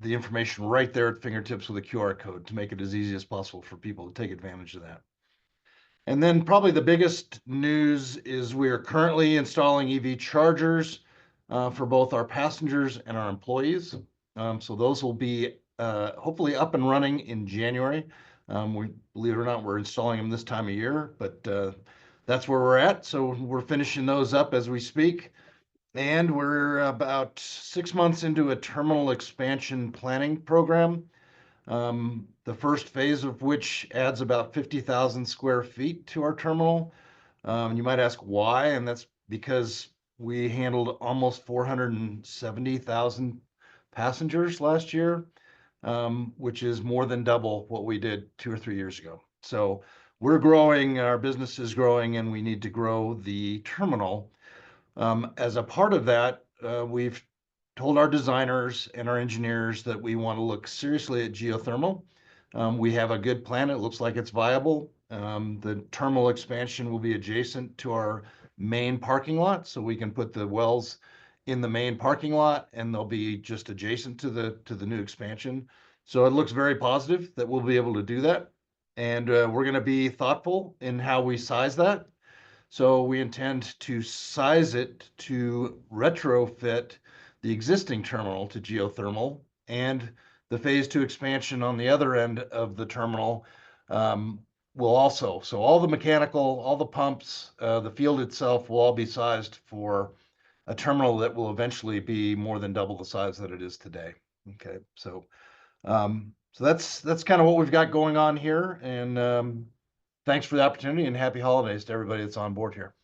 information right there at fingertips with a QR code to make it as easy as possible for people to take advantage of that. And then probably the biggest news is we are currently installing EV chargers for both our passengers and our employees. So those will be hopefully up and running in January. We, believe it or not, we're installing them this time of year, but that's where we're at. So we're finishing those up as we speak. And we're about 6 months into a terminal expansion planning program. The first phase of which adds about 50,000 square feet to our terminal. You might ask why, and that's because we handled almost 470,000 passengers last year, which is more than double what we did 2 or 3 years ago. So we're growing, our business is growing, and we need to grow the terminal. As a part of that, we've told our designers and our engineers that we want to look seriously at geothermal. We have a good plan. It looks like it's viable. The terminal expansion will be adjacent to our main parking lot, so we can put the wells in the main parking lot, and they'll be just adjacent to the new expansion. So it looks very positive that we'll be able to do that. And we're going to be thoughtful in how we size that. So we intend to size it to retrofit the existing terminal to geothermal, and the phase 2 expansion on the other end of the terminal will also. So all the mechanical, all the pumps, the field itself will all be sized for a terminal that will eventually be more than double the size that it is today. Okay, so that's kind of what we've got going on here, and thanks for the opportunity, and happy holidays to everybody that's on board here.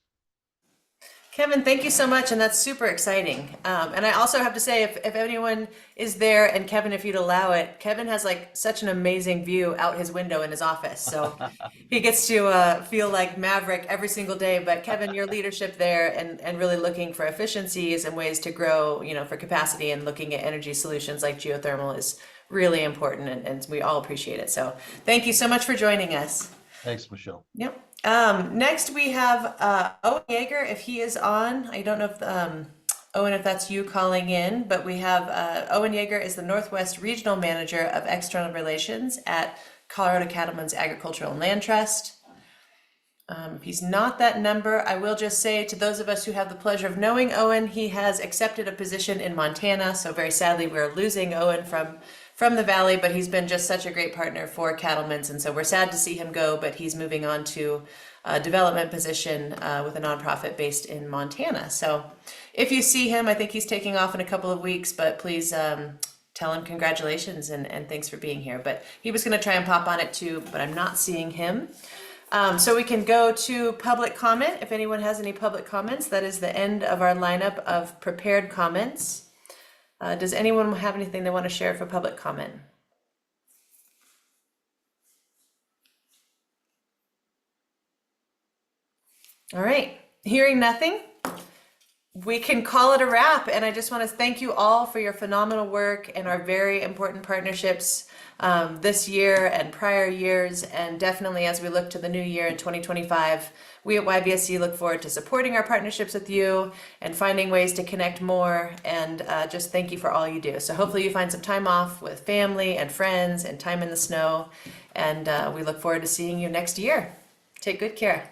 Kevin, thank you so much, and that's super exciting. And I also have to say, if anyone is there, and Kevin, if you'd allow it, Kevin has like such an amazing view out his window in his office. So he gets to feel like Maverick every single day. But Kevin, your leadership there and really looking for efficiencies and ways to grow, for capacity and looking at energy solutions like geothermal is really important, and we all appreciate it. So thank you so much for joining us. Thanks, Michelle. Yep. Next we have Owen Yeager, if he is on. I don't know if Owen, if that's you calling in, but we have Owen Yeager is the Northwest Regional Manager of External Relations at Colorado Cattlemen's Agricultural and Land Trust. If he's not that number, I will just say to those of us who have the pleasure of knowing Owen, he has accepted a position in Montana. So very sadly, we're losing Owen from the Valley, but he's been just such a great partner for Cattlemen's, and so we're sad to see him go, but he's moving on to a development position with a nonprofit based in Montana. So if you see him, I think he's taking off in a couple of weeks, but please tell him congratulations and thanks for being here. But he was gonna try and pop on it too, but I'm not seeing him. So we can go to public comment. If anyone has any public comments, that is the end of our lineup of prepared comments. Does anyone have anything they want to share for public comment? All right, hearing nothing, we can call it a wrap. And I just want to thank you all for your phenomenal work and our very important partnerships this year and prior years. And definitely as we look to the new year in 2025, we at YVSC look forward to supporting our partnerships with you and finding ways to connect more, and just thank you for all you do. So hopefully you find some time off with family and friends and time in the snow, and we look forward to seeing you next year. Take good care.